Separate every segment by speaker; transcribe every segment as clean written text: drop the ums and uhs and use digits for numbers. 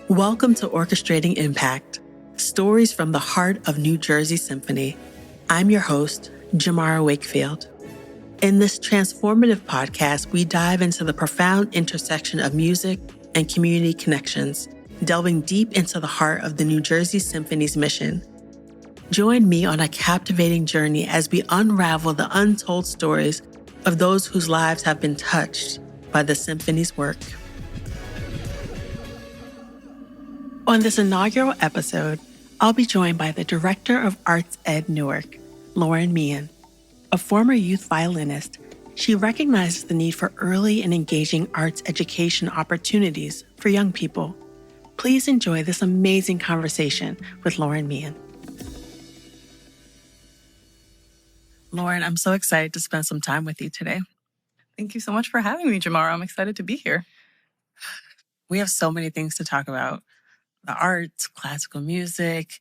Speaker 1: Welcome to Orchestrating Impact, stories from the heart of New Jersey Symphony. I'm your host, Jamara Wakefield. In this transformative podcast, we dive into the profound intersection of music and community connections, delving deep into the heart of the New Jersey Symphony's mission. Join me on a captivating journey as we unravel the untold stories of those whose lives have been touched by the Symphony's work. On this inaugural episode, I'll be joined by the Director of Arts Ed Newark, Lauren Meehan. A former youth violinist, she recognizes the need for early and engaging arts education opportunities for young people. Please enjoy this amazing conversation with Lauren Meehan. Lauren, I'm so excited to spend some time with you today.
Speaker 2: Thank you so much for having me, Jamara. I'm excited to be here.
Speaker 1: We have so many things to talk about. The arts, classical music,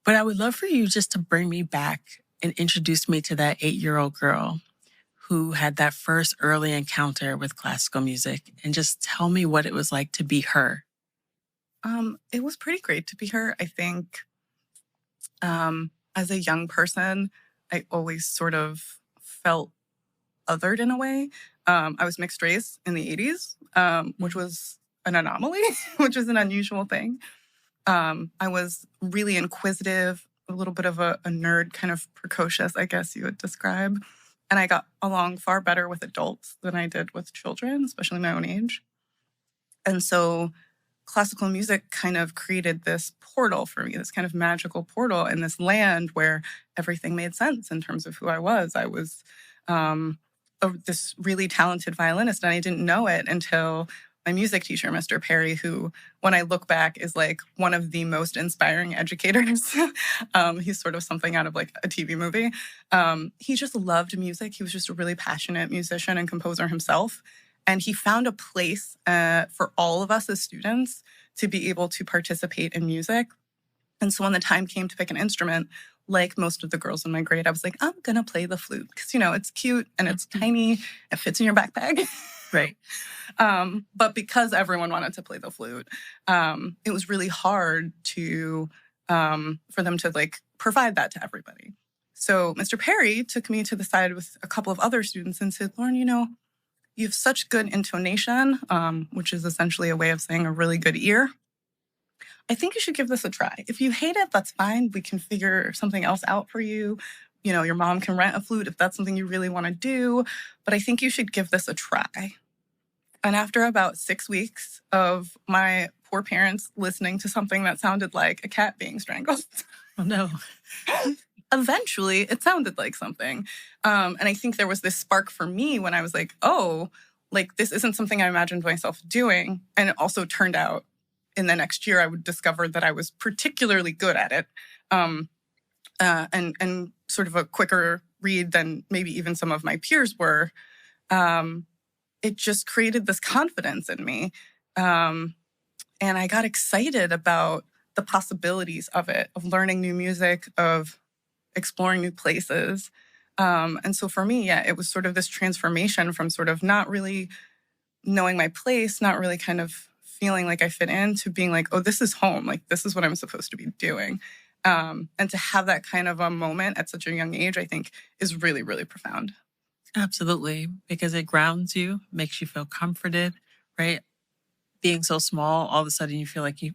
Speaker 1: but I would love for you just to bring me back and introduce me to that 8-year-old girl who had that first early encounter with classical music and just tell me what it was like to be her.
Speaker 2: It was pretty great to be her. I think as a young person, I always sort of felt othered in a way. I was mixed race in the 80s, which was an anomaly, which is an unusual thing. I was really inquisitive, a little bit of a nerd, kind of precocious, I guess you would describe. And I got along far better with adults than I did with children, especially my own age. And so classical music kind of created this portal for me, this kind of magical portal in this land where everything made sense in terms of who I was. I was this really talented violinist, and I didn't know it until my music teacher, Mr. Perry, who, when I look back, is like one of the most inspiring educators. He's sort of something out of like a TV movie. He just loved music. He was just a really passionate musician and composer himself. And he found a place for all of us as students to be able to participate in music. And so when the time came to pick an instrument, like most of the girls in my grade, I was like, I'm going to play the flute because, it's cute and it's tiny. It fits in your backpack.
Speaker 1: Right.
Speaker 2: But because everyone wanted to play the flute, it was really hard to for them to like provide that to everybody. So Mr. Perry took me to the side with a couple of other students and said, Lauren, you have such good intonation, which is essentially a way of saying a really good ear. I think you should give this a try. If you hate it, that's fine. We can figure something else out for you. Your mom can rent a flute if that's something you really want to do. But I think you should give this a try. And after about 6 weeks of my poor parents listening to something that sounded like a cat being strangled.
Speaker 1: Oh, no.
Speaker 2: Eventually, it sounded like something. And I think there was this spark for me when I was like, oh, like this isn't something I imagined myself doing. And it also turned out in the next year, I would discover that I was particularly good at it. And sort of a quicker read than maybe even some of my peers were. It just created this confidence in me. And I got excited about the possibilities of it, of learning new music, of exploring new places. And so for me, it was sort of this transformation from sort of not really knowing my place, not really kind of feeling like I fit in, to being like, oh, this is home. Like, this is what I'm supposed to be doing. And to have that kind of a moment at such a young age, I think is really, really profound.
Speaker 1: Absolutely, because it grounds you, makes you feel comforted, right? Being so small, all of a sudden you feel like you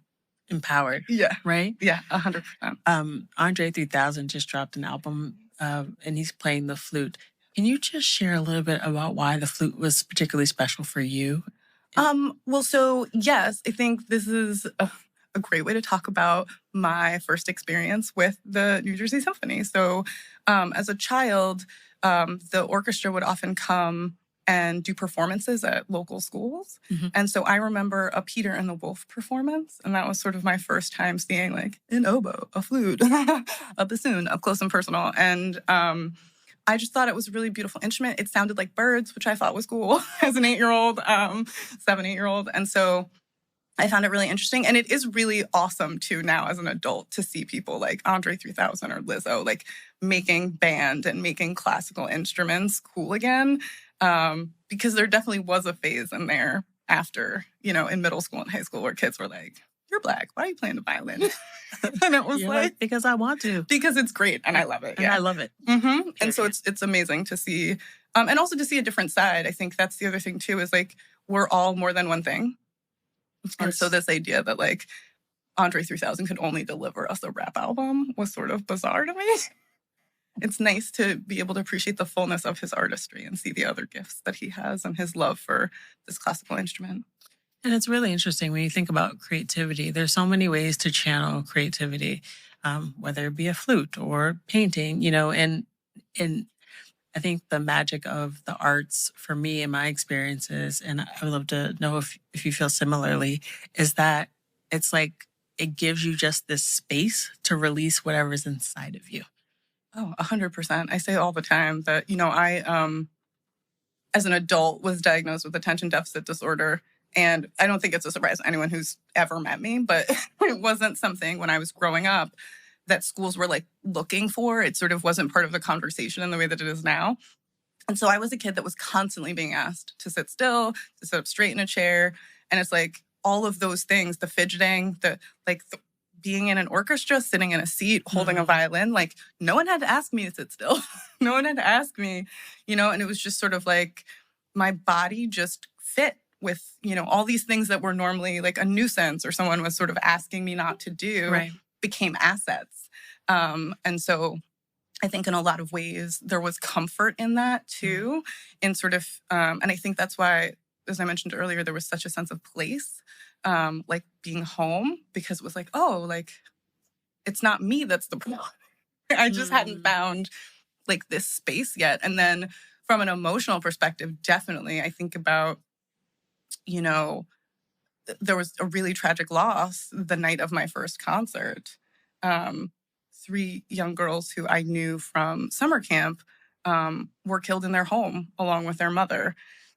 Speaker 1: empowered.
Speaker 2: Yeah.
Speaker 1: Right?
Speaker 2: Yeah, 100%.
Speaker 1: Andre 3000 just dropped an album and he's playing the flute. Can you just share a little bit about why the flute was particularly special for you?
Speaker 2: Well, so yes, I think this is a great way to talk about my first experience with the New Jersey Symphony. So as a child, the orchestra would often come and do performances at local schools. Mm-hmm. And so I remember a Peter and the Wolf performance. And that was sort of my first time seeing like an oboe, a flute, a bassoon up close and personal. And I just thought it was a really beautiful instrument. It sounded like birds, which I thought was cool as an 8-year-old, 7-8-year-old. And so I found it really interesting. And it is really awesome, too, now as an adult to see people like Andre 3000 or Lizzo, like making band and making classical instruments cool again. Because there definitely was a phase in there after, in middle school and high school where kids were like, you're you're Black. Why are you playing the violin? And it was like,
Speaker 1: because I want to.
Speaker 2: Because it's great and I love it.
Speaker 1: And I love it.
Speaker 2: Mm-hmm. And so it's amazing to see. And also to see a different side. I think that's the other thing too, is like, we're all more than one thing. And so this idea that like Andre 3000 could only deliver us a rap album was sort of bizarre to me. It's nice to be able to appreciate the fullness of his artistry and see the other gifts that he has and his love for this classical instrument.
Speaker 1: And it's really interesting when you think about creativity. There's so many ways to channel creativity, whether it be a flute or painting, and I think the magic of the arts for me and my experiences, and I would love to know if you feel similarly, is that it's like it gives you just this space to release whatever's inside of you.
Speaker 2: Oh, 100%. I say all the time that, I, as an adult, was diagnosed with attention deficit disorder. And I don't think it's a surprise to anyone who's ever met me, but it wasn't something when I was growing up that schools were like looking for. It sort of wasn't part of the conversation in the way that it is now. And so I was a kid that was constantly being asked to sit still, to sit up straight in a chair. And it's like all of those things, the fidgeting, the being in an orchestra, sitting in a seat, holding a violin, like no one had to ask me to sit still. No one had to ask me, and it was just sort of like my body just fit with, all these things that were normally like a nuisance or someone was sort of asking me not to do, became assets. And so I think in a lot of ways there was comfort in that too, in sort of, and I think that's why, as I mentioned earlier, there was such a sense of place, like being home, because it was like, oh, like it's not me that's the problem. I just hadn't found like this space yet. And then from an emotional perspective, definitely, I think about, there was a really tragic loss the night of my first concert. 3 young girls who I knew from summer camp were killed in their home along with their mother.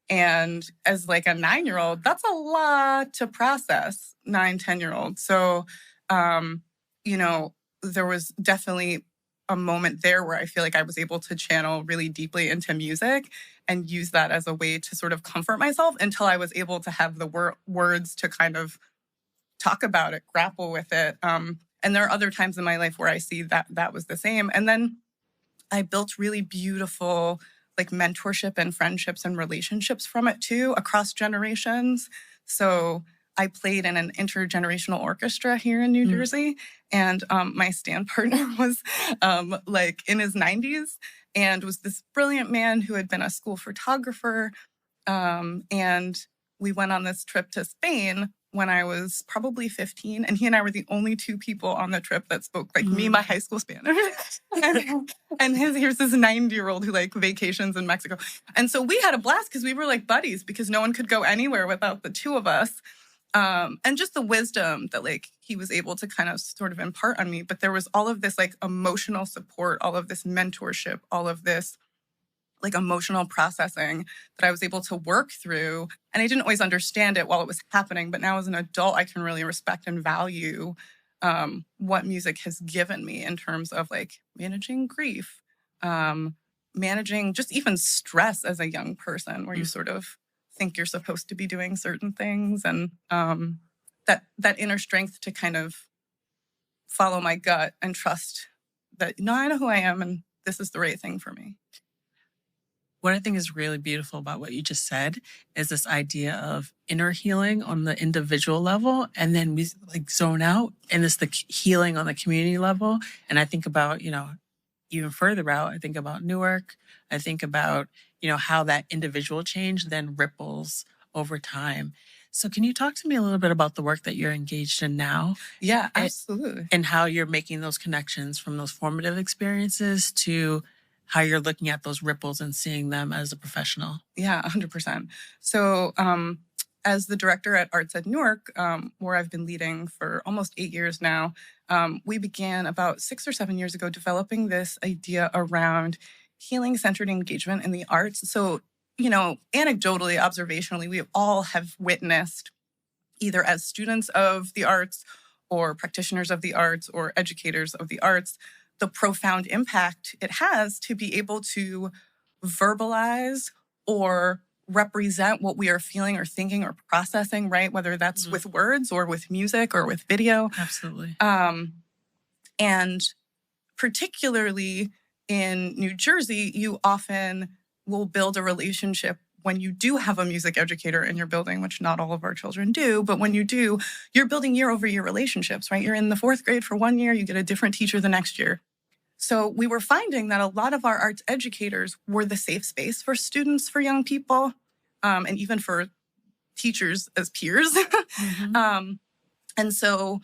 Speaker 2: And as like a 9-year-old, that's a lot to process, 9, 10-year-old. So, there was definitely a moment there where I feel like I was able to channel really deeply into music and use that as a way to sort of comfort myself until I was able to have the words to kind of talk about it, grapple with it. And there are other times in my life where I see that was the same. And then I built really beautiful like mentorship and friendships and relationships from it too, across generations. So I played in an intergenerational orchestra here in New Jersey, and my stand partner was like in his 90s and was this brilliant man who had been a school photographer. And we went on this trip to Spain when I was probably 15, and he and I were the only 2 people on the trip that spoke like me, my high school Spanish. and here's this 90-year-old who like vacations in Mexico. And so we had a blast because we were like buddies because no one could go anywhere without the 2 of us. And just the wisdom that like he was able to kind of sort of impart on me. But there was all of this like emotional support, all of this mentorship, all of this like emotional processing that I was able to work through. And I didn't always understand it while it was happening. But now as an adult, I can really respect and value what music has given me in terms of like managing grief, managing just even stress as a young person where you sort of think you're supposed to be doing certain things. And that inner strength to kind of follow my gut and trust that, I know who I am and this is the right thing for me.
Speaker 1: What I think is really beautiful about what you just said is this idea of inner healing on the individual level, and then we like zone out, and it's the healing on the community level. And I think about, even further out, I think about Newark. I think about, how that individual change then ripples over time. So can you talk to me a little bit about the work that you're engaged in now?
Speaker 2: Yeah, absolutely.
Speaker 1: And how you're making those connections from those formative experiences to how you're looking at those ripples and seeing them as a professional.
Speaker 2: Yeah, 100%. So as the director at Arts at Newark, where I've been leading for almost 8 years now, we began about 6 or 7 years ago developing this idea around healing-centered engagement in the arts. So, anecdotally, observationally, we all have witnessed, either as students of the arts or practitioners of the arts or educators of the arts, the profound impact it has to be able to verbalize or represent what we are feeling or thinking or processing, right? Whether that's with words or with music or with video.
Speaker 1: Absolutely.
Speaker 2: And particularly in New Jersey, you often will build a relationship when you do have a music educator in your building, which not all of our children do. But when you do, you're building year-over-year relationships, right? You're in the 4th grade for 1 year, you get a different teacher the next year. So we were finding that a lot of our arts educators were the safe space for students, for young people, and even for teachers as peers. And so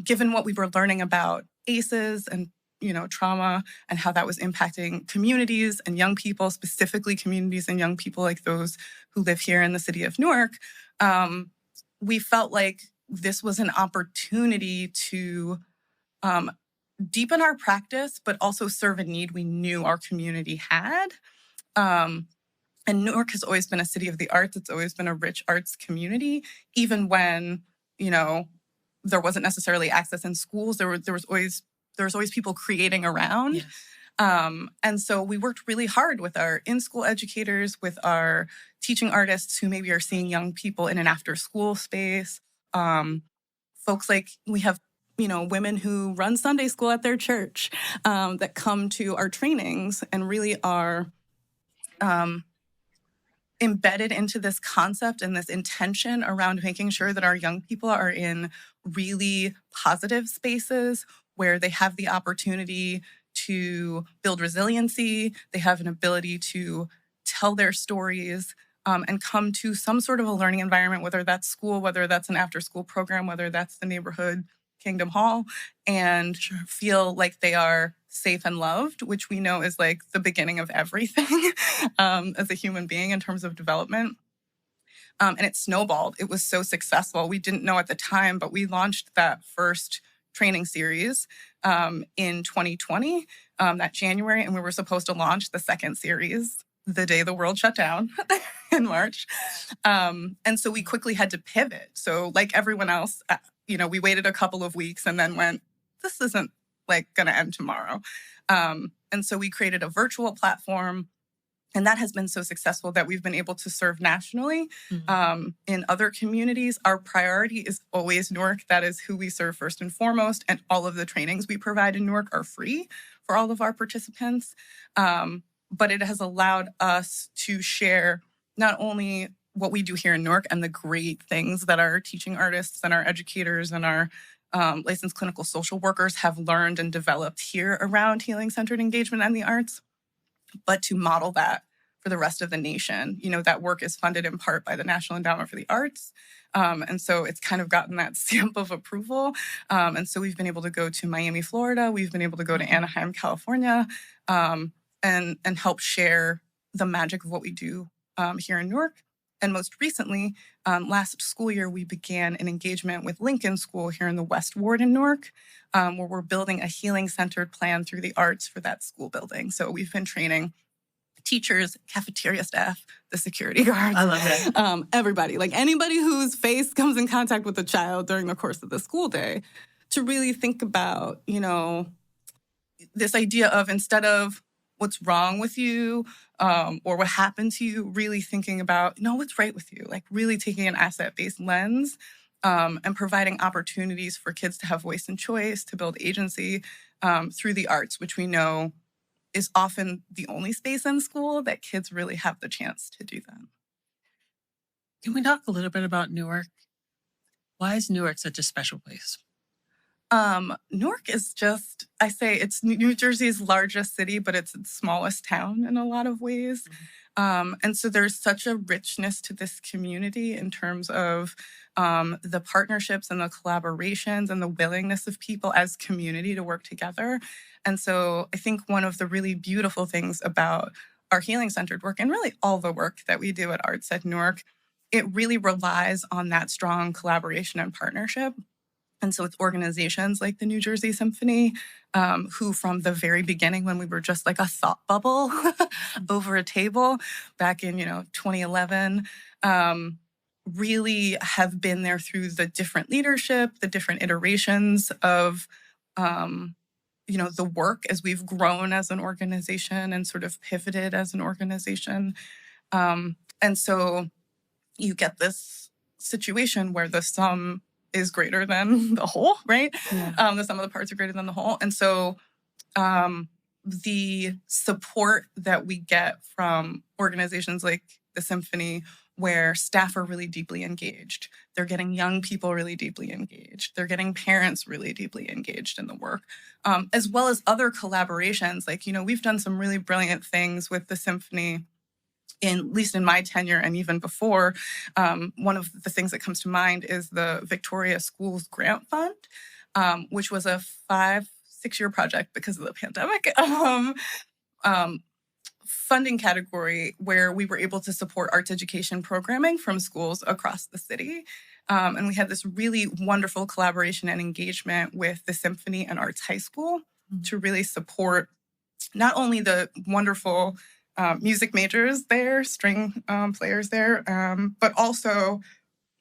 Speaker 2: given what we were learning about ACEs and trauma and how that was impacting communities and young people, specifically communities and young people like those who live here in the city of Newark, we felt like this was an opportunity to deepen our practice, but also serve a need we knew our community had. And Newark has always been a city of the arts. It's always been a rich arts community, even when, there wasn't necessarily access in schools. There was always people creating around.
Speaker 1: Yes.
Speaker 2: And so we worked really hard with our in-school educators, with our teaching artists who maybe are seeing young people in an after-school space. Folks like we have, women who run Sunday school at their church that come to our trainings and really are embedded into this concept and this intention around making sure that our young people are in really positive spaces where they have the opportunity to build resiliency, they have an ability to tell their stories, and come to some sort of a learning environment, whether that's school, whether that's an after-school program, whether that's the neighborhood Kingdom Hall, and feel like they are safe and loved, which we know is like the beginning of everything as a human being in terms of development. And it snowballed. It was so successful. We didn't know at the time, but we launched that first training series in 2020, that January, and we were supposed to launch the second series the day the world shut down in March. And so we quickly had to pivot. So like everyone else, we waited a couple of weeks and then went, this isn't going to end tomorrow. And so we created a virtual platform, and that has been so successful that we've been able to serve nationally in other communities. Our priority is always Newark. That is who we serve first and foremost. And all of the trainings we provide in Newark are free for all of our participants. But it has allowed us to share not only what we do here in Newark and the great things that our teaching artists and our educators and our licensed clinical social workers have learned and developed here around healing-centered engagement and the arts, but to model that for the rest of the nation. That work is funded in part by the National Endowment for the Arts. And so it's kind of gotten that stamp of approval. And so we've been able to go to Miami, Florida. We've been able to go to Anaheim, California, and help share the magic of what we do here in Newark. And most recently, last school year, we began an engagement with Lincoln School here in the West Ward in Newark, where we're building a healing-centered plan through the arts for that school building. So we've been training teachers, cafeteria staff, the security guards.
Speaker 1: I love it.
Speaker 2: Everybody, like anybody whose face comes in contact with a child during the course of the school day, to really think about, this idea of, instead of what's wrong with you or what happened to you, really thinking about, no, what's right with you, like really taking an asset-based lens and providing opportunities for kids to have voice and choice, to build agency through the arts, which we know is often the only space in school that kids really have the chance to do that.
Speaker 1: Can we talk a little bit about Newark? Why is Newark such a special place?
Speaker 2: Newark is just, I say it's New Jersey's largest city, but it's its smallest town in a lot of ways. And so there's such a richness to this community in terms of the partnerships and the collaborations and the willingness of people as community to work together. And so I think one of the really beautiful things about our healing-centered work, and really all the work that we do at Arts at Newark, it really relies on that strong collaboration and partnership. And so it's organizations like the New Jersey Symphony, who from the very beginning, when we were just like a thought bubble over a table back in 2011, really have been there through the different leadership, the different iterations of the work as we've grown as an organization and sort of pivoted as an organization. And so you get this situation where the sum is greater than the whole, right?
Speaker 1: Yeah.
Speaker 2: The sum of the parts are greater than the whole. And so the support that we get from organizations like the Symphony, where staff are really deeply engaged, they're getting young people really deeply engaged, they're getting parents really deeply engaged in the work, as well as other collaborations. Like, we've done some really brilliant things with the Symphony, at least in my tenure and even before. One of the things that comes to mind is the Victoria Schools Grant Fund, which was a 5-6-year project because of the pandemic. Funding category where we were able to support arts education programming from schools across the city. And we had this really wonderful collaboration and engagement with the Symphony and Arts High School to really support not only the wonderful music majors there, string players there, but also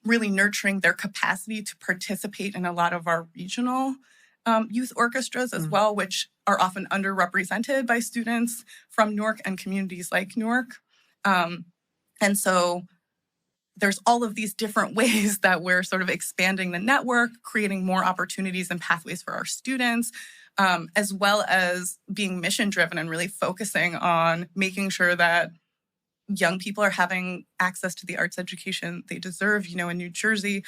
Speaker 2: really nurturing their capacity to participate in a lot of our regional youth orchestras as well, which are often underrepresented by students from Newark and communities like Newark. And so there's all of these different ways that we're sort of expanding the network, creating more opportunities and pathways for our students, as well as being mission-driven and really focusing on making sure that young people are having access to the arts education they deserve. In New Jersey,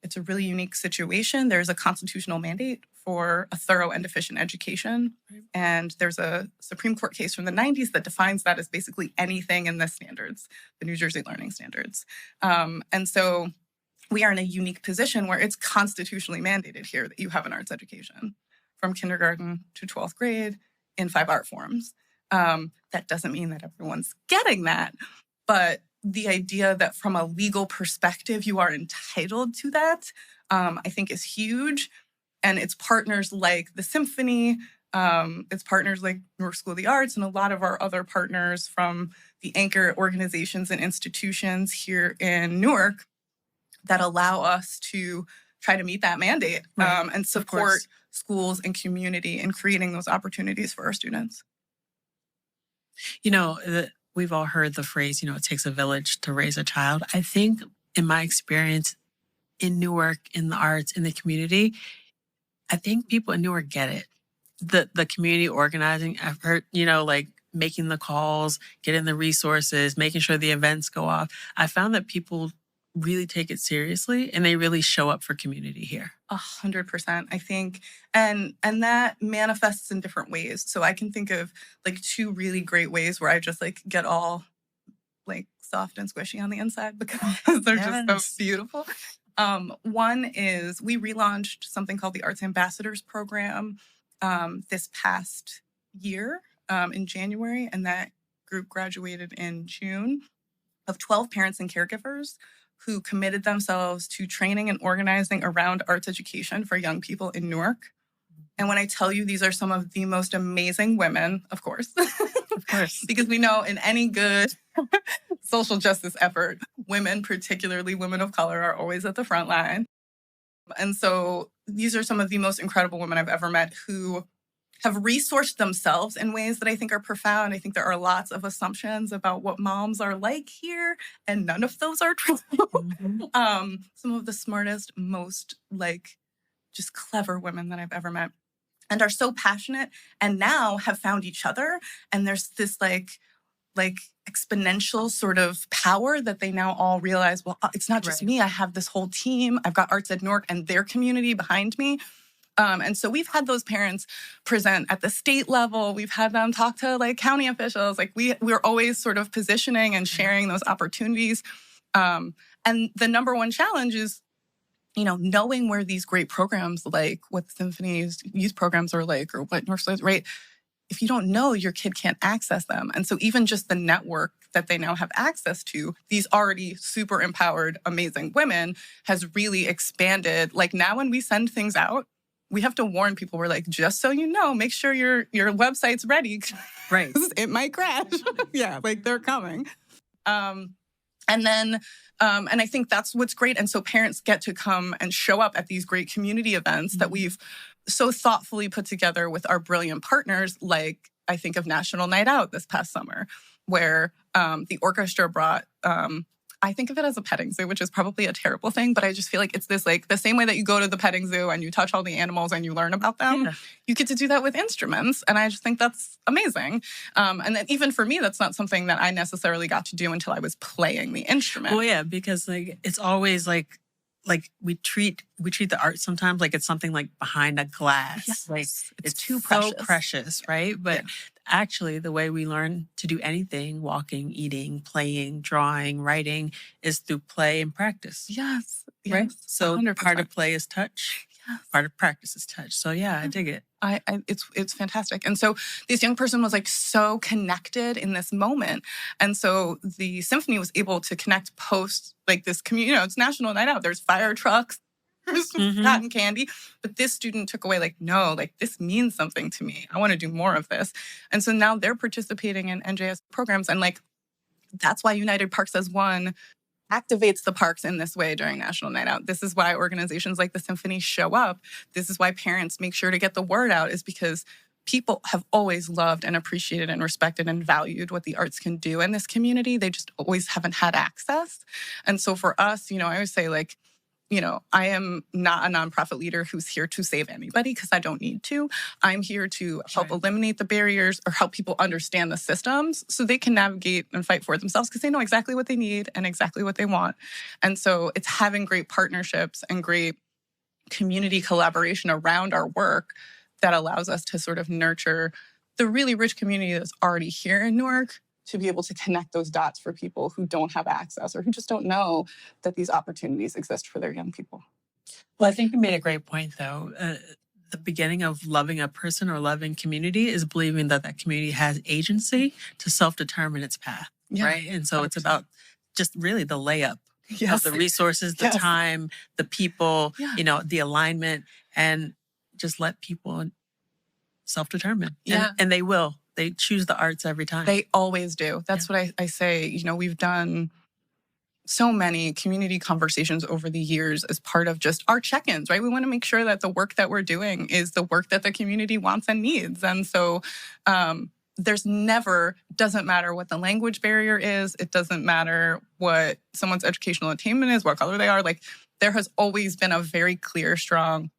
Speaker 2: it's a really unique situation. There's a constitutional mandate for a thorough and efficient education. Right. And there's a Supreme Court case from the 90s that defines that as basically anything in the standards, the New Jersey learning standards. And so we are in a unique position where it's constitutionally mandated here that you have an arts education from kindergarten to 12th grade in 5 art forms. That doesn't mean that everyone's getting that, but the idea that from a legal perspective, you are entitled to that, I think is huge. And it's partners like the Symphony, it's partners like Newark School of the Arts, and a lot of our other partners from the anchor organizations and institutions here in Newark that allow us to try to meet that mandate, and support schools and community in creating those opportunities for our students.
Speaker 1: We've all heard the phrase, it takes a village to raise a child. I think in my experience in Newark, in the arts, in the community, I think people in Newark get it. The community organizing effort, like making the calls, getting the resources, making sure the events go off. I found that people really take it seriously and they really show up for community here.
Speaker 2: 100%, I think. And that manifests in different ways. So I can think of like 2 really great ways where I just like get all like soft and squishy on the inside because they're just so beautiful. One is we relaunched something called the Arts Ambassadors Program this past year in January, and that group graduated in June, of 12 parents and caregivers who committed themselves to training and organizing around arts education for young people in Newark. And when I tell you these are some of the most amazing women, of course, because we know in any good social justice effort, women, particularly women of color, are always at the front line. And so these are some of the most incredible women I've ever met who have resourced themselves in ways that I think are profound. I think there are lots of assumptions about what moms are like here, and none of those are true. Some of the smartest, most just clever women that I've ever met, and are so passionate, and now have found each other. And there's this like exponential sort of power that they now all realize, well, it's not just me. I have this whole team. I've got Arts at Newark and their community behind me. And so we've had those parents present at the state level. We've had them talk to county officials. We're always sort of positioning and sharing those opportunities. And the number one challenge is, knowing where these great programs like what the Symphony's youth programs are like, or what North Slope's, right? If you don't know, your kid can't access them. And so even just the network that they now have access to, these already super empowered, amazing women, has really expanded. Now when we send things out, we have to warn people. We're like, just so you know, make sure your website's ready.
Speaker 1: Right.
Speaker 2: It might crash. Yeah, they're coming. And I think that's what's great. And so parents get to come and show up at these great community events that we've so thoughtfully put together with our brilliant partners. I think of National Night Out this past summer, where the orchestra brought, I think of it as a petting zoo, which is probably a terrible thing, but I just feel like it's this, like, the same way that you go to the petting zoo and you touch all the animals and you learn about them, you get to do that with instruments. And I just think that's amazing. And then even for me, that's not something that I necessarily got to do until I was playing the instrument.
Speaker 1: Well, yeah, because like it's always like we treat the art sometimes like it's something like behind a glass.
Speaker 2: Yes.
Speaker 1: Like it's
Speaker 2: too
Speaker 1: so
Speaker 2: precious.
Speaker 1: precious, right? But actually the way we learn to do anything, walking, eating, playing, drawing, writing, is through play and practice.
Speaker 2: Yes.
Speaker 1: Right? So
Speaker 2: 100%.
Speaker 1: part of play is touch.
Speaker 2: Yes.
Speaker 1: Part of practice is touch. So yeah, I dig it.
Speaker 2: It's fantastic. And so this young person was like so connected in this moment. And so the symphony was able to connect post like this community, it's National Night Out. There's fire trucks, there's cotton candy. But this student took away like, no, like this means something to me. I want to do more of this. And so now they're participating in NJS programs. And like, that's why United Parks as One activates the parks in this way during National Night Out. This is why organizations like the Symphony show up. This is why parents make sure to get the word out, is because people have always loved and appreciated and respected and valued what the arts can do in this community. They just always haven't had access. And so for us, I always say like, I am not a nonprofit leader who's here to save anybody because I don't need to. I'm here to help eliminate the barriers or help people understand the systems so they can navigate and fight for it themselves because they know exactly what they need and exactly what they want. And so it's having great partnerships and great community collaboration around our work that allows us to sort of nurture the really rich community that's already here in Newark, to be able to connect those dots for people who don't have access or who just don't know that these opportunities exist for their young people.
Speaker 1: Well, I think you made a great point, though. The beginning of loving a person or loving community is believing that that community has agency to self-determine its path, right? And so 100%. It's about just really the layup of the resources, the time, the people, the alignment, and just let people self-determine. And they will. They choose the arts every time.
Speaker 2: They always do. That's what I say. We've done so many community conversations over the years as part of just our check-ins, right? We want to make sure that the work that we're doing is the work that the community wants and needs. And so there's never, doesn't matter what the language barrier is. It doesn't matter what someone's educational attainment is, what color they are. Like, there has always been a very clear, strong,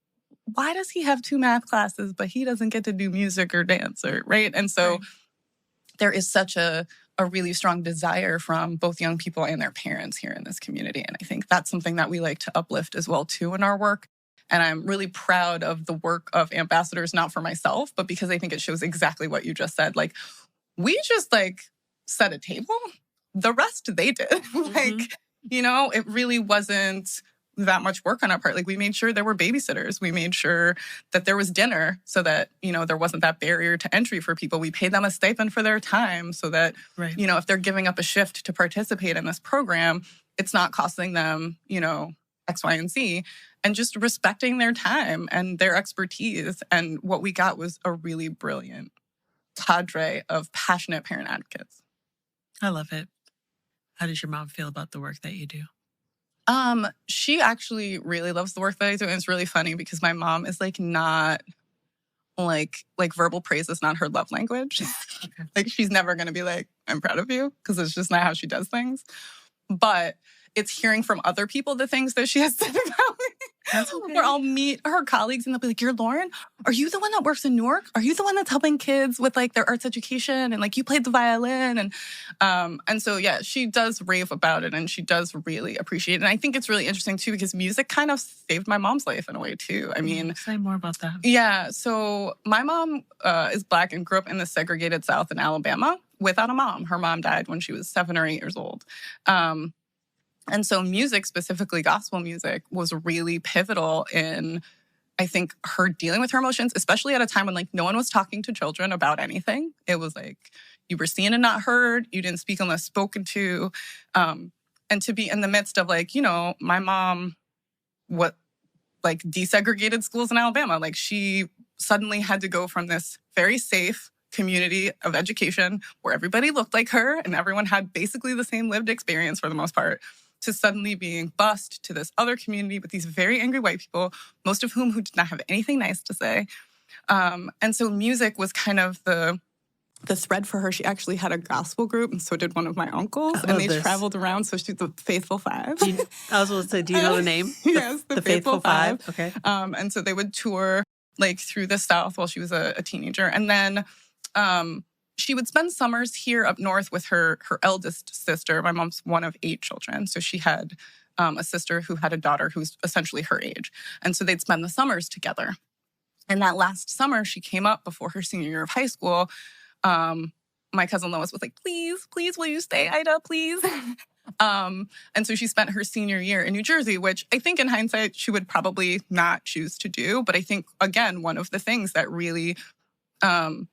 Speaker 2: why does he have 2 math classes, but he doesn't get to do music or dance, right? And so there is such a really strong desire from both young people and their parents here in this community. And I think that's something that we like to uplift as well, too, in our work. And I'm really proud of the work of ambassadors, not for myself, but because I think it shows exactly what you just said. Like, we just set a table. The rest they did. It really wasn't that much work on our part. Like, we made sure there were babysitters. We made sure that there was dinner so that, there wasn't that barrier to entry for people. We paid them a stipend for their time so that, if they're giving up a shift to participate in this program, it's not costing them, X, Y, and Z, and just respecting their time and their expertise. And what we got was a really brilliant cadre of passionate parent advocates.
Speaker 1: I love it. How does your mom feel about the work that you do?
Speaker 2: She actually really loves the work that I do. And it's really funny because my mom is not like verbal praise is not her love language. Like, she's never going to be like, I'm proud of you, because it's just not how she does things. But it's hearing from other people the things that she has said about me.
Speaker 1: That's okay.
Speaker 2: Where I'll meet her colleagues and they'll be like, you're Lauren? Are you the one that works in Newark? Are you the one that's helping kids with their arts education? And you played the violin. And so, yeah, she does rave about it and she does really appreciate it. And I think it's really interesting too, because music kind of saved my mom's life in a way too. I mean,
Speaker 1: say more about that.
Speaker 2: Yeah. So my mom is Black and grew up in the segregated South in Alabama without a mom. Her mom died when she was 7 or 8 years old. And so music, specifically gospel music, was really pivotal in, I think, her dealing with her emotions, especially at a time when no one was talking to children about anything. It was you were seen and not heard. You didn't speak unless spoken to. And to be in the midst of my mom, desegregated schools in Alabama. She suddenly had to go from this very safe community of education where everybody looked like her and everyone had basically the same lived experience for the most part, to suddenly being bused to this other community with these very angry white people, most of whom who did not have anything nice to say. And so music was kind of the the thread for her, she actually had a gospel group, and so did one of my uncles,
Speaker 1: I
Speaker 2: and
Speaker 1: love
Speaker 2: they
Speaker 1: this.
Speaker 2: traveled around. So she's the Faithful Five.
Speaker 1: I was going to say, do you know the name?
Speaker 2: Yes, the Faithful Five.
Speaker 1: Okay.
Speaker 2: And so they would tour like through the South while she was a teenager, and then she would spend summers here up north with her eldest sister. My mom's one of 8 children, so she had a sister who had a daughter who was essentially her age, and so they'd spend the summers together. And that last summer, she came up before her senior year of high school. My cousin Lois was like, please, will you stay, Ida, please? And so she spent her senior year in New Jersey, which I think in hindsight, she would probably not choose to do. But I think, again, one of the things that really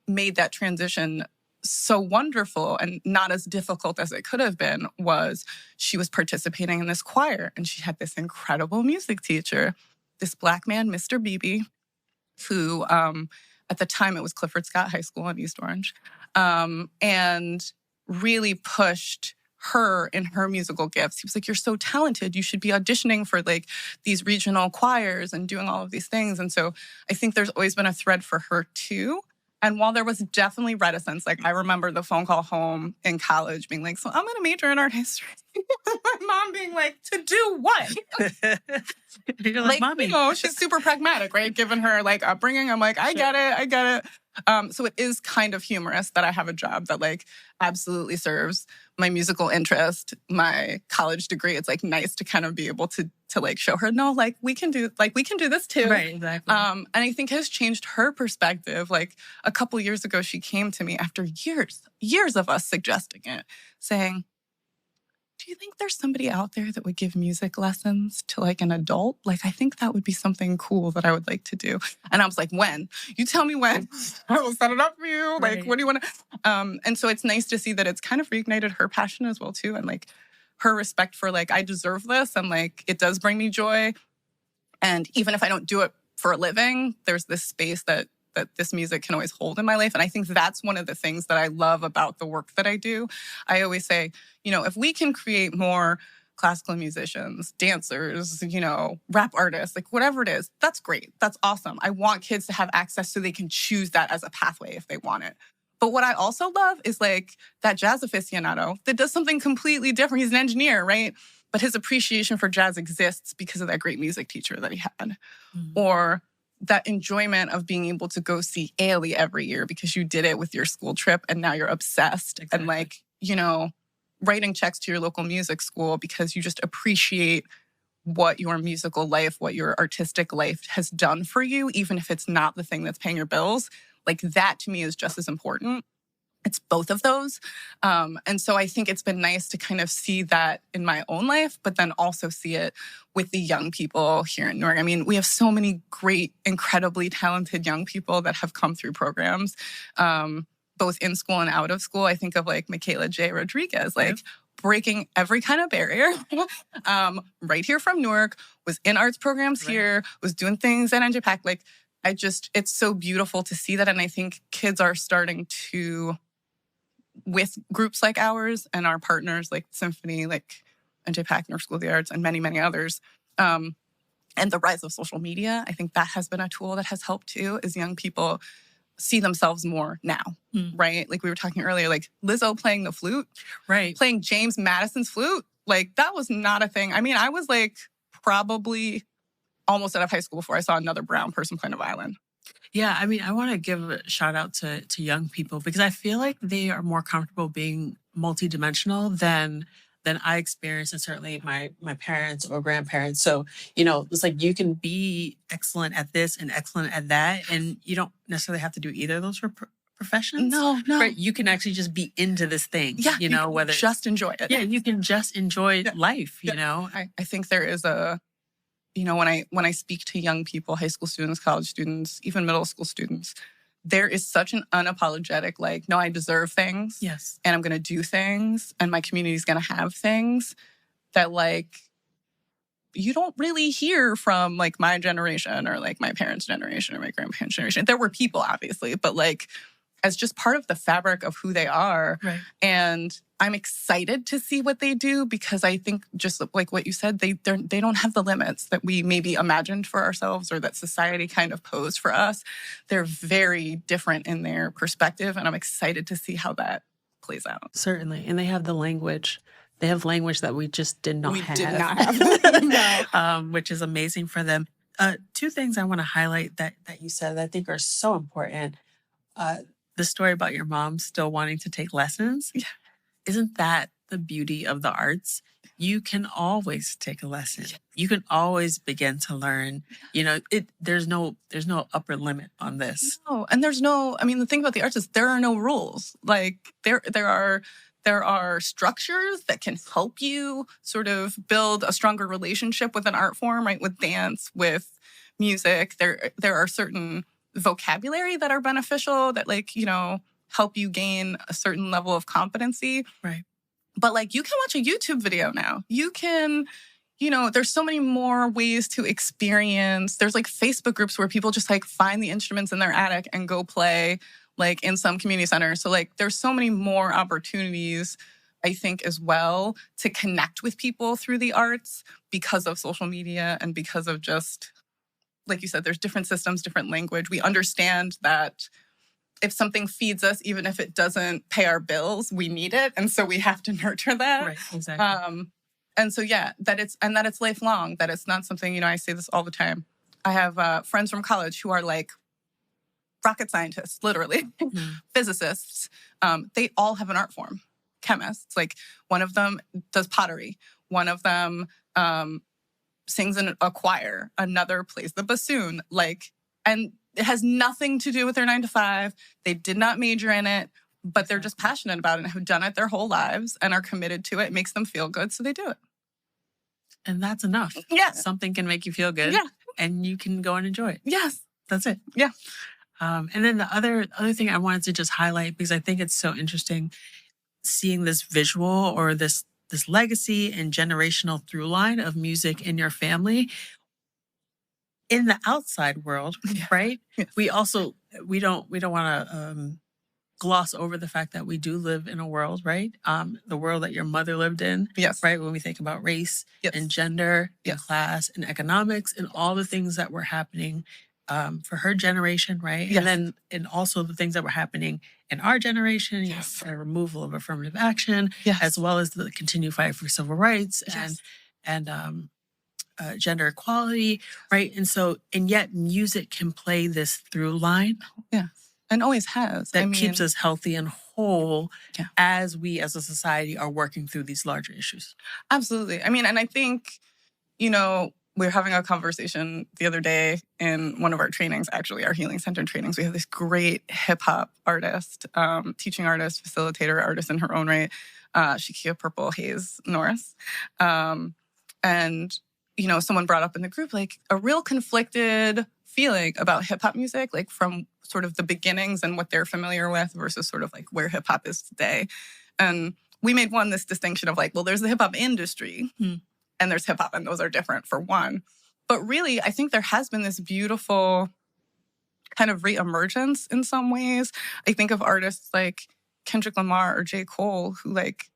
Speaker 2: made that transition so wonderful and not as difficult as it could have been was she was participating in this choir. And she had this incredible music teacher, this Black man, Mr. Beebe, who at the time it was Clifford Scott High School in East Orange, and really pushed her in her musical gifts. He was like, you're so talented. You should be auditioning for like these regional choirs and doing all of these things. And so I think there's always been a thread for her too. And while there was definitely reticence, like I remember the phone call home in college being like, so I'm going to major in art history. My mom being like, to do what?
Speaker 1: You're like, Mommy.
Speaker 2: You know, she's super pragmatic, right? Given her like upbringing, I'm like, I get it. So it is kind of humorous that I have a job that like absolutely serves my musical interest, my college degree. It's like nice to kind of be able to like show her, no, like we can do this too.
Speaker 1: Right, exactly.
Speaker 2: And I think has changed her perspective. Like a couple years ago, she came to me after years of us suggesting it, saying, do you think there's somebody out there that would give music lessons to like an adult? Like, I think that would be something cool that I would like to do. And I was like, when? You tell me when. I will set it up for you. Like,
Speaker 1: Right.
Speaker 2: what do you want to? And so it's nice to see that it's kind of reignited her passion as well, too. And like her respect for like, I deserve this. And like, it does bring me joy. And even if I don't do it for a living, there's this space that this music can always hold in my life. And I think that's one of the things that I love about the work that I do. I always say, you know, if we can create more classical musicians, dancers, you know, rap artists, like whatever it is, that's great. That's awesome. I want kids to have access so they can choose that as a pathway if they want it. But what I also love is like that jazz aficionado that does something completely different. He's an engineer, right? But his appreciation for jazz exists because of that great music teacher that he had. Mm-hmm. Or that enjoyment of being able to go see Ailey every year because you did it with your school trip and now you're obsessed. Exactly. And like, you know, writing checks to your local music school because you just appreciate what your musical life, what your artistic life has done for you, even if it's not the thing that's paying your bills. Like that to me is just as important. It's both of those. And so I think it's been nice to kind of see that in my own life, but then also see it with the young people here in Newark. I mean, we have so many great, incredibly talented young people that have come through programs, both in school and out of school. I think of like Michaela J. Rodriguez, like breaking every kind of barrier, right here from Newark, was in arts programs here, was doing things at NJPAC. Like, it's so beautiful to see that. And I think kids are starting to, with groups like ours and our partners like Symphony, like NJPAC, Newark School of the Arts, and many, many others, and the rise of social media, I think that has been a tool that has helped too, as young people see themselves more now, right? Like we were talking earlier, like Lizzo playing the flute,
Speaker 1: right?
Speaker 2: Playing James Madison's flute, like that was not a thing. I mean, I was like probably almost out of high school before I saw another brown person playing a violin.
Speaker 1: Yeah, I mean, I want to give a shout out to young people because I feel like they are more comfortable being multidimensional than I experienced, and certainly my parents or grandparents. So, you know, it's like you can be excellent at this and excellent at that, and you don't necessarily have to do either of those professions.
Speaker 2: No.
Speaker 1: Right? You can actually just be into this thing.
Speaker 2: Yeah,
Speaker 1: you know, whether
Speaker 2: just enjoy it.
Speaker 1: Yeah, you can just enjoy life. You know,
Speaker 2: I think there is a. You know, when I speak to young people, high school students, college students, even middle school students, there is such an unapologetic, like, no, I deserve things.
Speaker 1: Yes.
Speaker 2: And I'm going to do things. And my community is going to have things that, like, you don't really hear from, like, my generation or, like, my parents' generation or my grandparents' generation. There were people, obviously, but, like, as just part of the fabric of who they are.
Speaker 1: Right.
Speaker 2: And I'm excited to see what they do, because I think, just like what you said, they don't have the limits that we maybe imagined for ourselves or that society kind of posed for us. They're very different in their perspective, and I'm excited to see how that plays out.
Speaker 1: Certainly. And they have the language. They have language that we just did not have.
Speaker 2: We did not have. No.
Speaker 1: Which is amazing for them. Two things I want to highlight that you said that I think are so important. The story about your mom still wanting to take lessons.
Speaker 2: Yeah.
Speaker 1: Isn't that the beauty of the arts? You can always take a lesson. You can always begin to learn. You know, there's no upper limit on this.
Speaker 2: No, and there's no. I mean, the thing about the arts is there are no rules. Like there are structures that can help you sort of build a stronger relationship with an art form, right? With dance, with music. There are certain vocabulary that are beneficial that, like, you know, help you gain a certain level of competency.
Speaker 1: Right.
Speaker 2: But like, you can watch a YouTube video now. You can, you know, there's so many more ways to experience. There's like Facebook groups where people just like find the instruments in their attic and go play like in some community center. So like, there's so many more opportunities, I think, as well, to connect with people through the arts because of social media and because of just, like you said, there's different systems, different language. We understand that if something feeds us, even if it doesn't pay our bills, we need it. And so we have to nurture that.
Speaker 1: Right, exactly.
Speaker 2: And so, yeah, that it's lifelong, that it's not something, you know, I say this all the time. I have friends from college who are like rocket scientists, literally, physicists. They all have an art form. Chemists, like one of them does pottery. One of them sings in a choir. Another plays the bassoon. Like, and it has nothing to do with their 9-to-5. They did not major in it, but they're just passionate about it and have done it their whole lives and are committed to it. It makes them feel good, so they do it.
Speaker 1: And that's enough.
Speaker 2: Yeah.
Speaker 1: Something can make you feel good.
Speaker 2: Yeah.
Speaker 1: And you can go and enjoy it.
Speaker 2: Yes.
Speaker 1: That's it.
Speaker 2: Yeah.
Speaker 1: And then the other thing I wanted to just highlight, because I think it's so interesting seeing this visual or this legacy and generational through line of music in your family. In the outside world, right?
Speaker 2: Yes.
Speaker 1: We don't want to gloss over the fact that we do live in a world, right? The world that your mother lived in,
Speaker 2: Yes.
Speaker 1: right? When we think about race
Speaker 2: Yes.
Speaker 1: and gender and
Speaker 2: Yes.
Speaker 1: class and economics and all the things that were happening for her generation, right?
Speaker 2: Yes.
Speaker 1: And also the things that were happening in our generation,
Speaker 2: Yes.
Speaker 1: you know, removal of affirmative action,
Speaker 2: Yes.
Speaker 1: as well as the continued fight for civil rights
Speaker 2: Yes.
Speaker 1: and gender equality, right? And yet music can play this through line.
Speaker 2: Yeah. And always has.
Speaker 1: That keeps us healthy and whole as we as a society are working through these larger issues.
Speaker 2: Absolutely. I mean, and I think, you know, we were having a conversation the other day in one of our trainings, actually, our Healing Center trainings. We have this great hip hop artist, teaching artist, facilitator, artist in her own right, Shakia Purple Hayes Norris. And, you know, someone brought up in the group, like, a real conflicted feeling about hip hop music, like from sort of the beginnings and what they're familiar with versus sort of like where hip hop is today. And we made this distinction of like, well, there's the hip hop industry and there's hip hop, and those are different for one. But really, I think there has been this beautiful kind of reemergence in some ways. I think of artists like Kendrick Lamar or J. Cole, who like,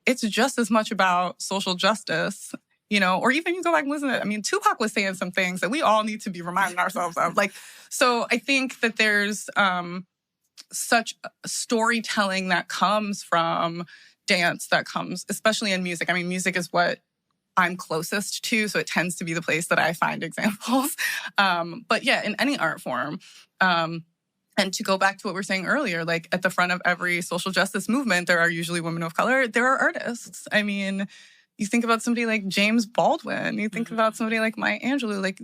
Speaker 2: it's just as much about social justice, you know, or even you go back and listen to it. I mean, Tupac was saying some things that we all need to be reminding ourselves of. Like, so I think that there's such storytelling that comes from dance, that comes, especially in music. I mean, music is what I'm closest to, so it tends to be the place that I find examples. But yeah, in any art form. And to go back to what we were saying earlier, like at the front of every social justice movement, there are usually women of color. There are artists. I mean, you think about somebody like James Baldwin. You think about somebody like Maya Angelou. Like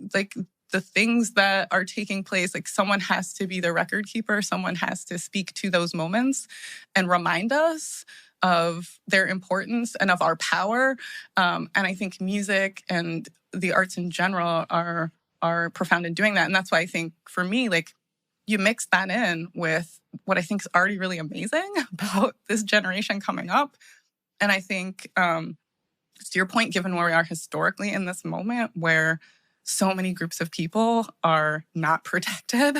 Speaker 2: the things that are taking place. Like someone has to be the record keeper. Someone has to speak to those moments and remind us of their importance and of our power. And I think music and the arts in general are profound in doing that. And that's why I think for me, like, you mix that in with what I think is already really amazing about this generation coming up. And I think, to your point, given where we are historically in this moment where so many groups of people are not protected,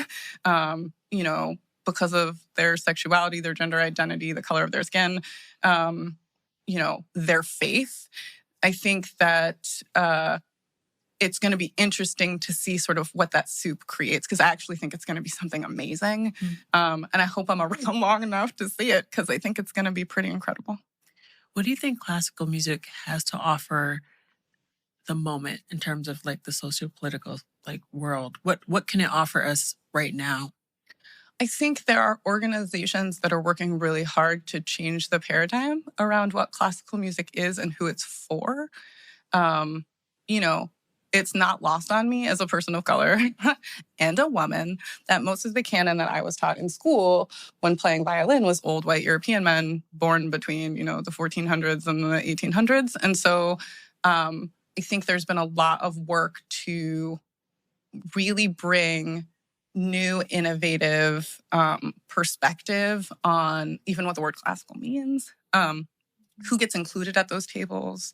Speaker 2: you know, because of their sexuality, their gender identity, the color of their skin, their faith. I think that it's going to be interesting to see sort of what that soup creates, because I actually think it's going to be something amazing. And I hope I'm around long enough to see it, because I think it's going to be pretty incredible.
Speaker 1: What do you think classical music has to offer the moment in terms of like the socio-political world? What can it offer us right now?
Speaker 2: I think there are organizations that are working really hard to change the paradigm around what classical music is and who it's for. It's not lost on me as a person of color and a woman that most of the canon that I was taught in school when playing violin was old white European men born between, the 1400s and the 1800s. And so I think there's been a lot of work to really bring new, innovative perspective on even what the word classical means, who gets included at those tables.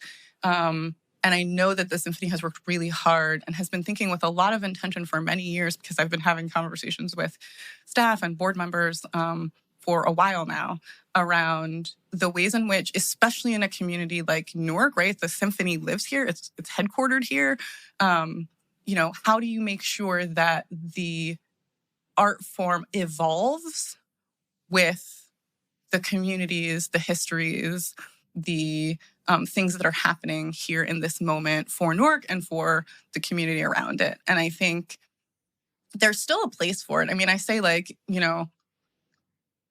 Speaker 2: And I know that the symphony has worked really hard and has been thinking with a lot of intention for many years, because I've been having conversations with staff and board members for a while now around the ways in which, especially in a community like Newark, right? The symphony lives here. It's headquartered here. How do you make sure that the art form evolves with the communities, the histories, the things that are happening here in this moment for Newark and for the community around it? And I think there's still a place for it. I mean, I say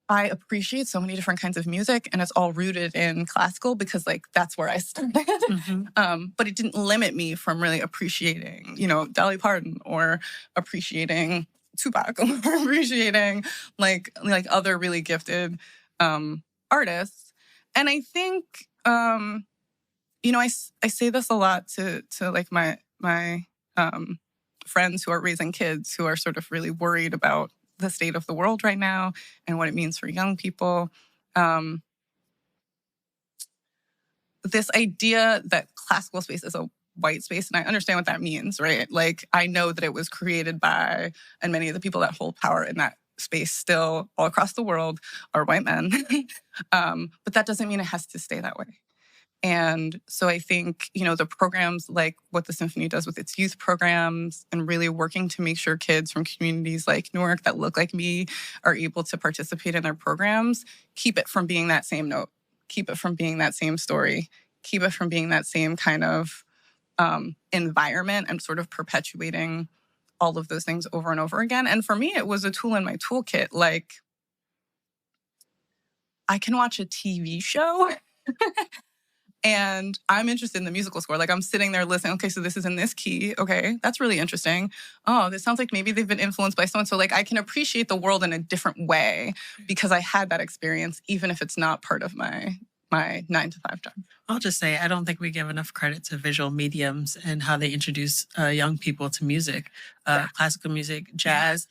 Speaker 2: I appreciate so many different kinds of music, and it's all rooted in classical because that's where I started. Mm-hmm. But it didn't limit me from really appreciating, Dolly Parton, or appreciating Tupac, or appreciating other really gifted artists. And I think, I say this a lot to my friends who are raising kids who are sort of really worried about the state of the world right now and what it means for young people. This idea that classical space is a white space, and I understand what that means, right? I know that it was created by, and many of the people that hold power in that space still all across the world are white men. But that doesn't mean it has to stay that way. And so I think, the programs like what the Symphony does with its youth programs and really working to make sure kids from communities like Newark that look like me are able to participate in their programs, keep it from being that same note, keep it from being that same story, keep it from being that same kind of environment, and sort of perpetuating all of those things over and over again. And for me, it was a tool in my toolkit. I can watch a TV show and I'm interested in the musical score. I'm sitting there listening. Okay, so this is in this key. Okay, that's really interesting. Oh, this sounds like maybe they've been influenced by so-and-so. I can appreciate the world in a different way because I had that experience, even if it's not part of my 9-to-5 job.
Speaker 1: I'll just say, I don't think we give enough credit to visual mediums and how they introduce young people to music, classical music, jazz,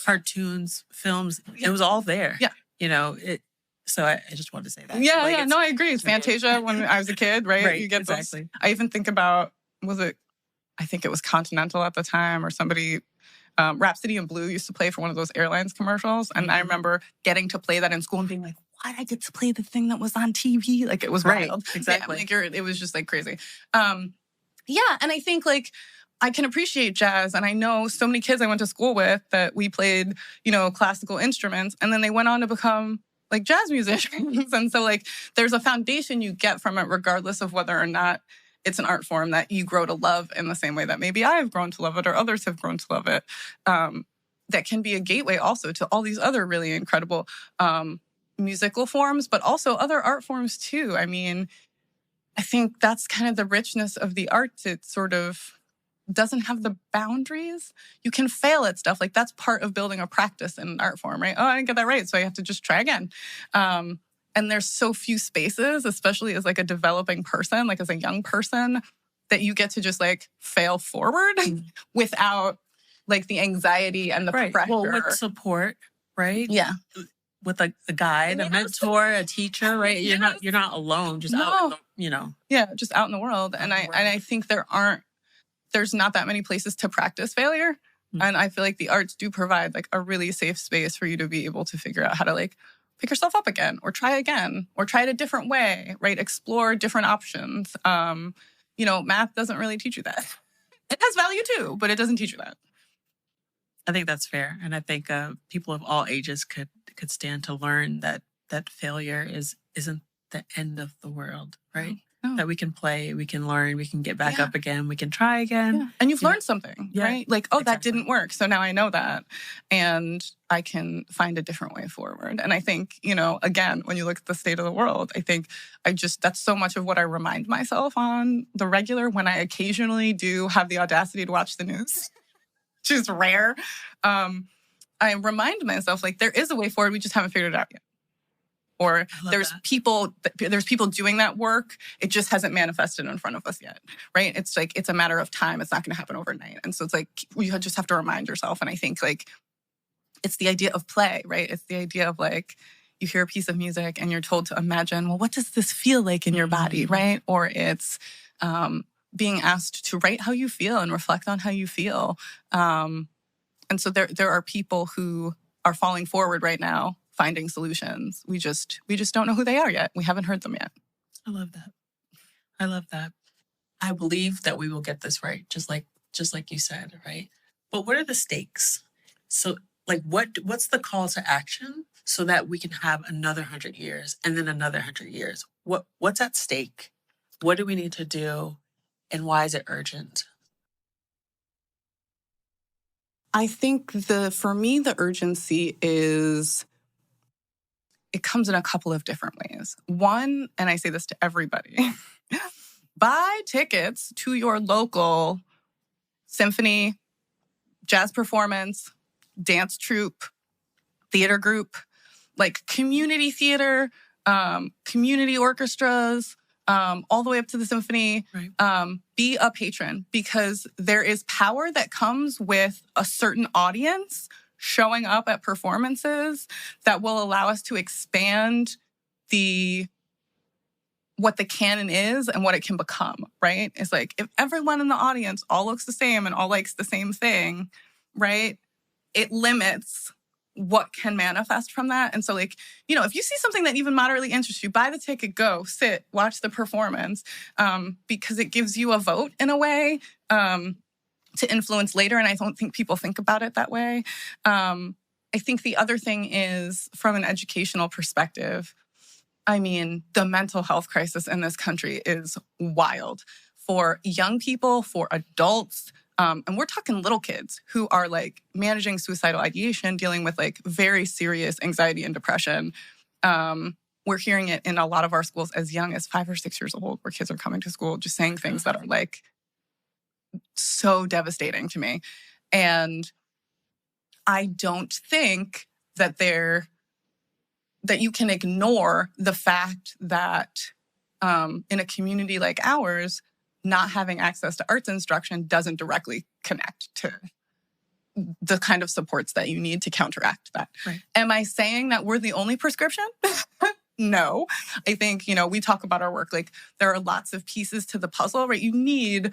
Speaker 1: cartoons, films. It was all there.
Speaker 2: Yeah.
Speaker 1: So I just wanted to say that.
Speaker 2: Yeah. No, I agree. It's Fantasia when I was a kid, right?
Speaker 1: Right,
Speaker 2: You get
Speaker 1: exactly.
Speaker 2: I even think about, I think it was Continental at the time, or somebody, Rhapsody in Blue used to play for one of those airlines commercials. And I remember getting to play that in school and being like, why did I get to play the thing that was on TV? It was
Speaker 1: right,
Speaker 2: wild.
Speaker 1: exactly.
Speaker 2: Yeah, it was just crazy. And I think I can appreciate jazz. And I know so many kids I went to school with that we played, classical instruments, and then they went on to become jazz musicians. And so there's a foundation you get from it, regardless of whether or not it's an art form that you grow to love in the same way that maybe I've grown to love it or others have grown to love it. That can be a gateway also to all these other really incredible musical forms, but also other art forms too. I mean, I think that's kind of the richness of the arts. It sort of doesn't have the boundaries. You can fail at stuff. That's part of building a practice in an art form, right? Oh, I didn't get that right, so I have to just try again. And there's so few spaces, especially as a developing person, as a young person, that you get to just fail forward without the anxiety and the pressure.
Speaker 1: Well, with support, right?
Speaker 2: Yeah.
Speaker 1: With a guide, a mentor, a teacher, right? You're not alone, just out,
Speaker 2: Yeah, just out in the world. And I think there's not that many places to practice failure. And I feel like the arts do provide like a really safe space for you to be able to figure out how to like pick yourself up again or try it a different way, right? Explore different options. Math doesn't really teach you that. It has value too, but it doesn't teach you that.
Speaker 1: I think that's fair. And I think people of all ages could stand to learn that failure isn't the end of the world, right?
Speaker 2: No.
Speaker 1: That we can play, we can learn, we can get back up again, we can try again.
Speaker 2: Yeah. And you've learned something, right? Like, that didn't work. So now I know that. And I can find a different way forward. And I think, again, when you look at the state of the world, I think that's so much of what I remind myself on the regular when I occasionally do have the audacity to watch the news, which is rare. I remind myself, like, there is a way forward. We just haven't figured it out yet. Or there's people doing that work. It just hasn't manifested in front of us yet, right? It's like, it's a matter of time. It's not going to happen overnight. And so it's like, you just have to remind yourself. And I think like, it's the idea of play, right? It's the idea of like, you hear a piece of music and you're told to imagine, well, what does this feel like in your body, right? Or it's being asked to write how you feel and reflect on how you feel. And so there are people who are falling forward right now, finding solutions. We just don't know who they are yet. We haven't heard them yet.
Speaker 1: I love that. I believe that we will get this right, just like you said, right? But what are the stakes? So like what's the call to action so that we can have another 100 years and then another 100 years? What's at stake? What do we need to do? And why is it urgent?
Speaker 2: I think for me, the urgency is, it comes in a couple of different ways. One, and I say this to everybody, buy tickets to your local symphony, jazz performance, dance troupe, theater group, like community theater, community orchestras, all the way up to the symphony. Right. Be a patron, because there is power that comes with a certain audience showing up at performances that will allow us to expand what the canon is and what it can become, right? It's like, if everyone in the audience all looks the same and all likes the same thing, right? It limits what can manifest from that. And so like, if you see something that even moderately interests you, buy the ticket, go, sit, watch the performance, because it gives you a vote in a way, to influence later. And I don't think people think about it that way. I think the other thing is, from an educational perspective, the mental health crisis in this country is wild for young people, for adults. And we're talking little kids who are like managing suicidal ideation, dealing with like very serious anxiety and depression. We're hearing it in a lot of our schools as young as 5 or 6 years old, where kids are coming to school just saying things that are like so devastating to me. And I don't think that you can ignore the fact that in a community like ours, not having access to arts instruction doesn't directly connect to the kind of supports that you need to counteract that. Right. Am I saying that we're the only prescription? No. I think, we talk about our work, like there are lots of pieces to the puzzle, right? You need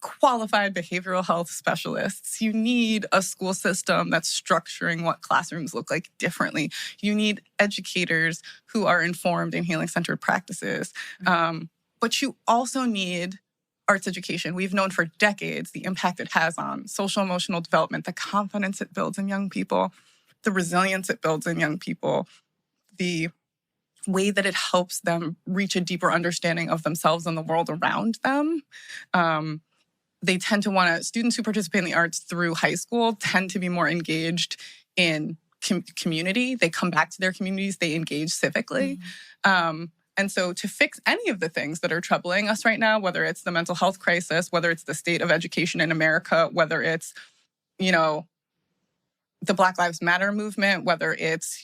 Speaker 2: qualified behavioral health specialists. You need a school system that's structuring what classrooms look like differently. You need educators who are informed in healing-centered practices. But you also need arts education. We've known for decades the impact it has on social-emotional development, the confidence it builds in young people, the resilience it builds in young people, the way that it helps them reach a deeper understanding of themselves and the world around them. They tend to students who participate in the arts through high school tend to be more engaged in community. They come back to their communities. They engage civically. And so to fix any of the things that are troubling us right now, whether it's the mental health crisis, whether it's the state of education in America, whether it's, the Black Lives Matter movement, whether it's,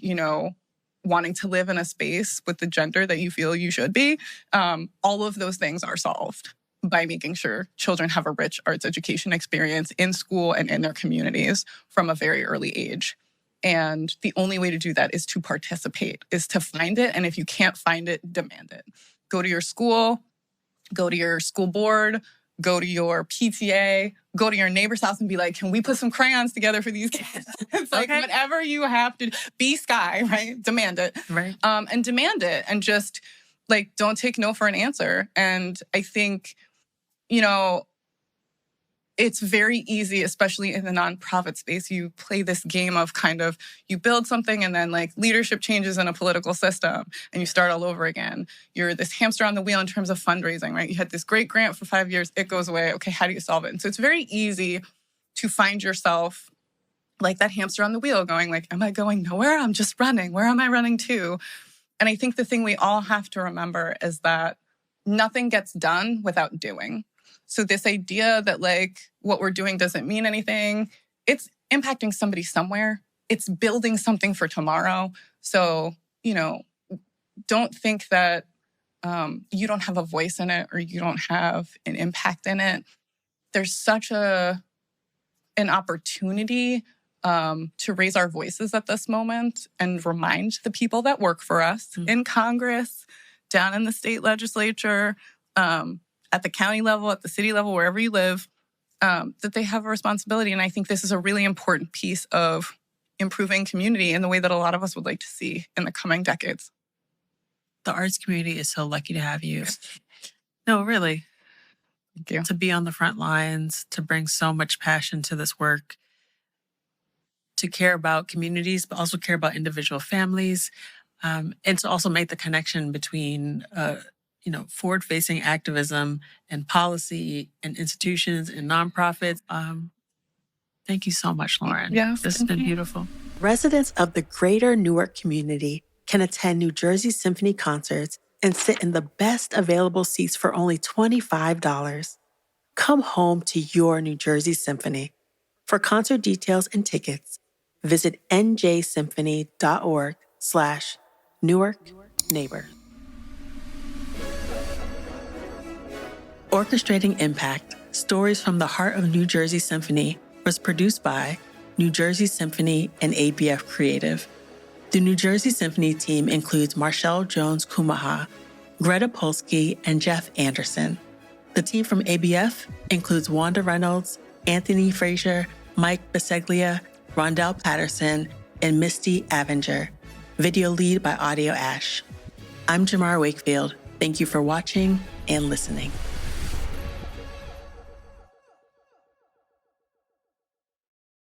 Speaker 2: wanting to live in a space with the gender that you feel you should be, all of those things are solved by making sure children have a rich arts education experience in school and in their communities from a very early age. And the only way to do that is to participate, is to find it. And if you can't find it, demand it. Go to your school board, go to your PTA, go to your neighbor's house and be like, can we put some crayons together for these kids? It's like, whatever you have to be Sky, right? Demand it.
Speaker 1: Right.
Speaker 2: And demand it and just like, don't take no for an answer. And I think, it's very easy, especially in the nonprofit space. You play this game of kind of, you build something and then like leadership changes in a political system and you start all over again. You're this hamster on the wheel in terms of fundraising, right? You had this great grant for 5 years, it goes away. Okay, how do you solve it? And so it's very easy to find yourself like that hamster on the wheel going like, am I going nowhere? I'm just running. Where am I running to? And I think the thing we all have to remember is that nothing gets done without doing. So this idea that like what we're doing doesn't mean anything, it's impacting somebody somewhere. It's building something for tomorrow. So, don't think that you don't have a voice in it or you don't have an impact in it. There's such an opportunity to raise our voices at this moment and remind the people that work for us in Congress, down in the state legislature, at the county level, at the city level, wherever you live, that they have a responsibility. And I think this is a really important piece of improving community in the way that a lot of us would like to see in the coming decades.
Speaker 1: The arts community is so lucky to have you. No, really.
Speaker 2: Thank you.
Speaker 1: To be on the front lines, to bring so much passion to this work, to care about communities, but also care about individual families, and to also make the connection between forward-facing activism and policy and institutions and nonprofits. Thank you so much, Lauren.
Speaker 2: Yeah,
Speaker 1: this has been beautiful.
Speaker 3: Residents of the greater Newark community can attend New Jersey Symphony concerts and sit in the best available seats for only $25. Come home to your New Jersey Symphony. For concert details and tickets, visit njsymphony.org/Newark Neighbor.
Speaker 1: Orchestrating Impact, Stories from the Heart of New Jersey Symphony was produced by New Jersey Symphony and ABF Creative. The New Jersey Symphony team includes Marshall Jones-Kumaha, Greta Polsky, and Jeff Anderson. The team from ABF includes Wanda Reynolds, Anthony Frazier, Mike Biseglia, Rondell Patterson, and Misty Avenger. Video lead by Audio Ash. I'm Jamara Wakefield. Thank you for watching and listening.